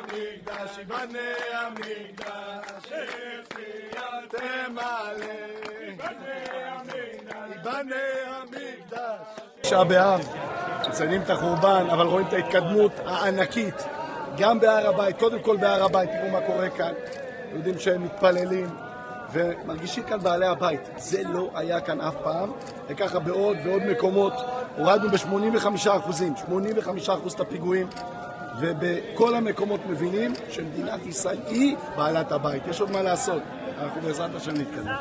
המקדש, ייבנה המקדש, שחייתם עליהם, ייבנה המקדש. תשעה באב, מציינים את החורבן, אבל רואים את ההתקדמות הענקית, גם בהר הבית, קודם כל בהר הבית, תראו מה קורה כאן, יודעים שהם מתפללים, ומרגישים כאן בעלי הבית, זה לא היה כאן אף פעם, וככה בעוד ועוד מקומות, הורדנו ב-85%, 85% את הפיגועים, ובכל המקומות מבינים שמדינת ישראל היא בעלת הבית. יש עוד מה לעשות, אנחנו בעזרת השם נתקדם.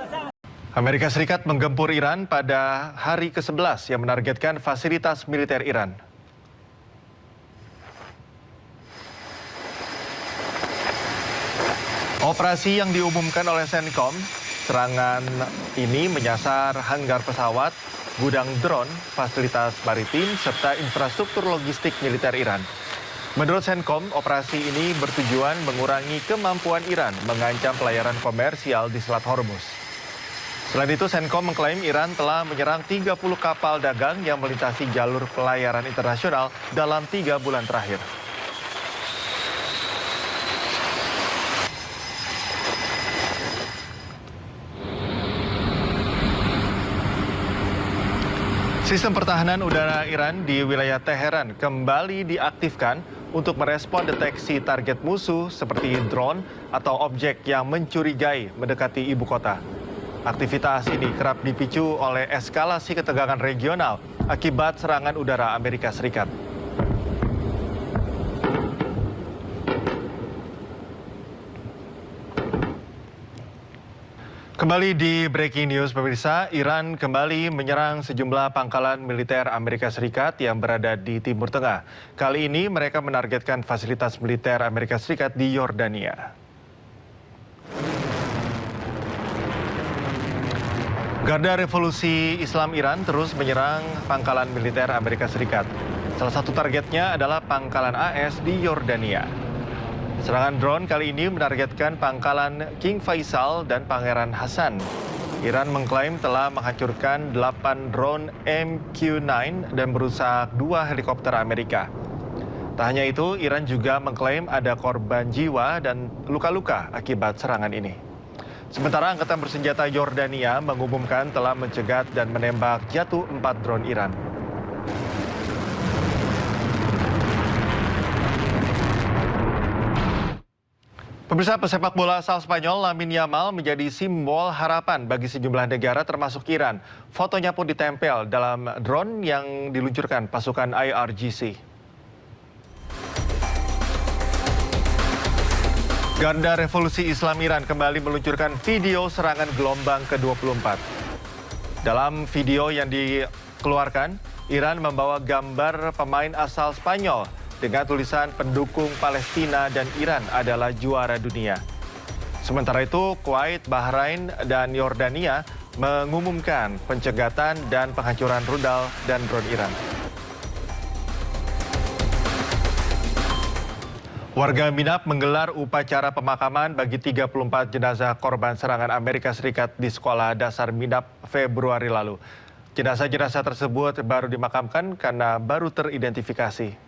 Amerika Serikat menggempur Iran pada hari ke-11 yang menargetkan fasilitas militer Iran. Operasi yang diumumkan oleh CENTCOM, serangan ini menyasar hanggar pesawat, gudang drone, fasilitas maritim, serta infrastruktur logistik militer Iran. Menurut CENTCOM, operasi ini bertujuan mengurangi kemampuan Iran mengancam pelayaran komersial di Selat Hormuz. Selain itu, CENTCOM mengklaim Iran telah menyerang 30 kapal dagang yang melintasi jalur pelayaran internasional dalam 3 bulan terakhir. Sistem pertahanan udara Iran di wilayah Teheran kembali diaktifkan untuk merespon deteksi target musuh seperti drone atau objek yang mencurigai mendekati ibu kota. Aktivitas ini kerap dipicu oleh eskalasi ketegangan regional akibat serangan udara Amerika Serikat. Kembali di Breaking News, pemirsa, Iran kembali menyerang sejumlah pangkalan militer Amerika Serikat yang berada di Timur Tengah. Kali ini mereka menargetkan fasilitas militer Amerika Serikat di Yordania. Garda Revolusi Islam Iran terus menyerang pangkalan militer Amerika Serikat. Salah satu targetnya adalah pangkalan AS di Yordania. Serangan drone kali ini menargetkan pangkalan King Faisal dan Pangeran Hasan. Iran mengklaim telah menghancurkan 8 drone MQ-9 dan merusak 2 helikopter Amerika. Tak hanya itu, Iran juga mengklaim ada korban jiwa dan luka-luka akibat serangan ini. Sementara Angkatan Bersenjata Yordania mengumumkan telah mencegat dan menembak jatuh 4 drone Iran. Pemirsa, pesepak bola asal Spanyol Lamine Yamal menjadi simbol harapan bagi sejumlah negara termasuk Iran. Fotonya pun ditempel dalam drone yang diluncurkan pasukan IRGC. Garda Revolusi Islam Iran kembali meluncurkan video serangan gelombang ke-24. Dalam video yang dikeluarkan, Iran membawa gambar pemain asal Spanyol dengan tulisan pendukung Palestina dan Iran adalah juara dunia. Sementara itu, Kuwait, Bahrain, dan Yordania mengumumkan pencegatan dan penghancuran rudal dan drone Iran. Warga Minap menggelar upacara pemakaman bagi 34 jenazah korban serangan Amerika Serikat di sekolah dasar Minap Februari lalu. Jenazah-jenazah tersebut baru dimakamkan karena baru teridentifikasi.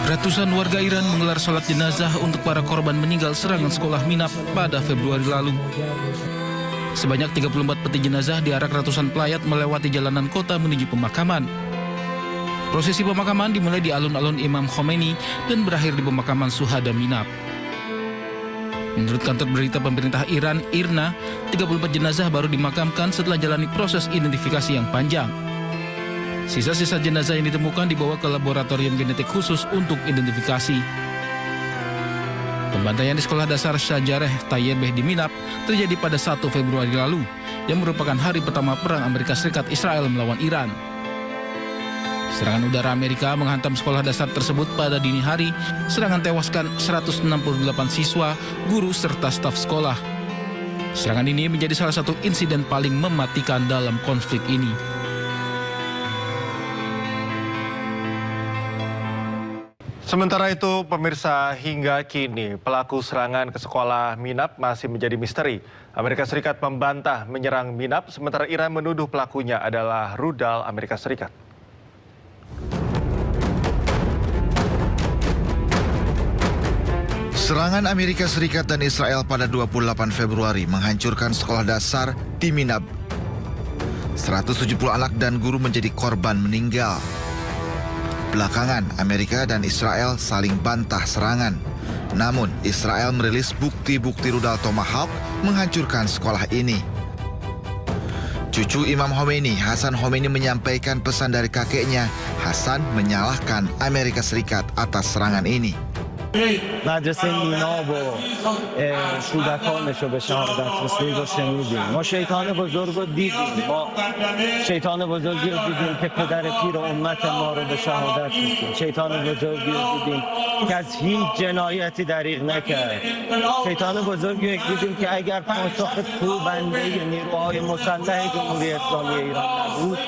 Ratusan warga Iran menggelar sholat jenazah untuk para korban meninggal serangan sekolah Minap pada Februari lalu. Sebanyak 34 peti jenazah diarak ratusan pelayat melewati jalanan kota menuju pemakaman. Prosesi pemakaman dimulai di alun-alun Imam Khomeini dan berakhir di pemakaman Syuhada Minap. Menurut kantor berita pemerintah Iran, IRNA, 34 jenazah baru dimakamkan setelah jalani proses identifikasi yang panjang. Sisa-sisa jenazah yang ditemukan dibawa ke laboratorium genetik khusus untuk identifikasi. Pembantaian di sekolah dasar Shajareh Tayyebeh di Minap terjadi pada 1 Februari lalu, yang merupakan hari pertama perang Amerika Serikat Israel melawan Iran. Serangan udara Amerika menghantam sekolah dasar tersebut pada dini hari. Serangan tewaskan 168 siswa, guru, serta staf sekolah. Serangan ini menjadi salah satu insiden paling mematikan dalam konflik ini. Sementara itu, pemirsa, hingga kini pelaku serangan ke sekolah Minab masih menjadi misteri. Amerika Serikat membantah menyerang Minab, sementara Iran menuduh pelakunya adalah rudal Amerika Serikat. Serangan Amerika Serikat dan Israel pada 28 Februari menghancurkan sekolah dasar di Minab. 170 anak dan guru menjadi korban meninggal. Belakangan, Amerika dan Israel saling bantah serangan. Namun, Israel merilis bukti-bukti rudal Tomahawk menghancurkan sekolah ini. Cucu Imam Khomeini, Hassan Khomeini menyampaikan pesan dari kakeknya. Hassan menyalahkan Amerika Serikat atas serangan ini. مدرسه میناب و کودکانش رو به شهادت رسید و شنیدیم. ما شیطان بزرگ رو دیدیم. ما شیطان بزرگی رو دیدیم که پدر پیر امت ما رو به شهادت رسید. شیطان بزرگی رو دیدیم که از هیچ جنایتی دریغ نکرد. شیطان بزرگی رو دیدیم که اگر پاسخ کوبنده نیروهای مسلح جمهوری اسلامی ایران نبود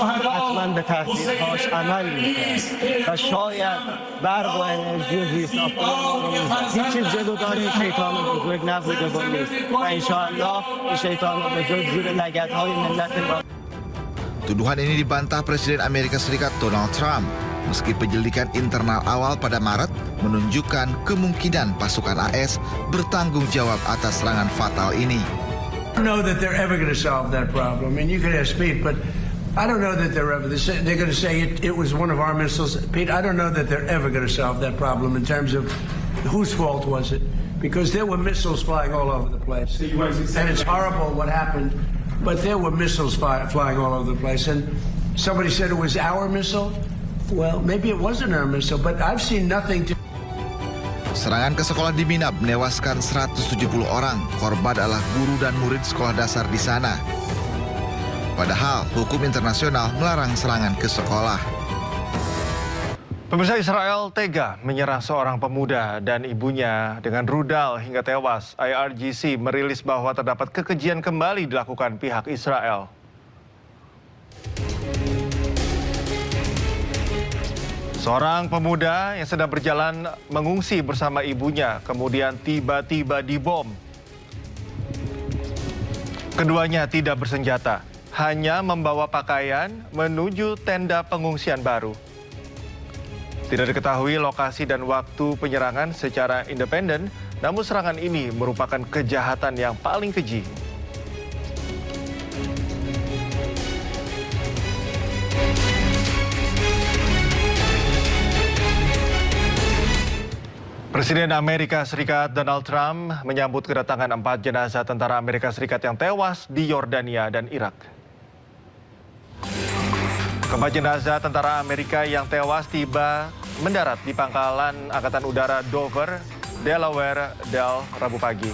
حتما به تهدیدهاش عمل میکرد و شاید برق و انرژی و زیست هیچ چیز جلوداری شیطان بزرگ نبوده و نیست و انشاءالله شیطان بزرگ زیر لگدهای ملت ما. Tuduhan ini dibantah Presiden Amerika Serikat Donald Trump. Meski penyelidikan internal awal pada Maret menunjukkan kemungkinan pasukan AS bertanggung jawab atas serangan fatal ini. I don't know that they're ever going to solve that problem. And you can ask Pete, but I don't know that they're going to say it was one of our missiles. Pete, I don't know that they're ever going to solve that problem in terms of whose fault was it? Because there were missiles flying all over the place. And it's horrible what happened, but there were missiles flying all over the place. And somebody said it was our missile. Well, maybe it wasn't our missile, but I've seen nothing to... Serangan ke sekolah di Minab menewaskan 170 orang. Korban adalah guru dan murid sekolah dasar di sana. Padahal hukum internasional melarang serangan ke sekolah. Pemirsa, Israel tega menyerang seorang pemuda dan ibunya dengan rudal hingga tewas. IRGC merilis bahwa terdapat kekejian kembali dilakukan pihak Israel. Seorang pemuda yang sedang berjalan mengungsi bersama ibunya, kemudian tiba-tiba dibom. Keduanya tidak bersenjata, hanya membawa pakaian menuju tenda pengungsian baru. Tidak diketahui lokasi dan waktu penyerangan secara independen, namun serangan ini merupakan kejahatan yang paling keji. Presiden Amerika Serikat Donald Trump menyambut kedatangan 4 jenazah tentara Amerika Serikat yang tewas di Yordania dan Irak. Keempat jenazah tentara Amerika yang tewas tiba mendarat di pangkalan Angkatan Udara Dover, Delaware, Rabu pagi.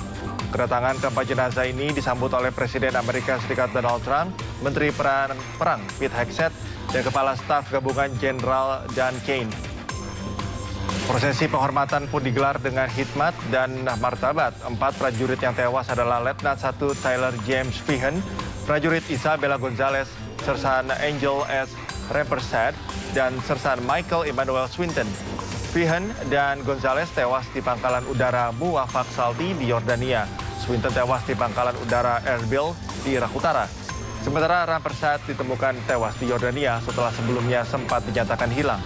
Kedatangan keempat jenazah ini disambut oleh Presiden Amerika Serikat Donald Trump, Menteri Perang Pete Hegseth, dan Kepala Staf Gabungan Jenderal Dan Kane. Prosesi penghormatan pun digelar dengan hikmat dan martabat. 4 prajurit yang tewas adalah Letnan 1 Tyler James Feehan, prajurit Isabella Gonzalez, Sersan Angel S. Rampersad, dan Sersan Michael Emmanuel Swinton. Feehan dan Gonzalez tewas di pangkalan udara Muwafaq Salti di Yordania. Swinton tewas di pangkalan udara Erbil di Irak Utara. Sementara Rampersad ditemukan tewas di Yordania setelah sebelumnya sempat dinyatakan hilang.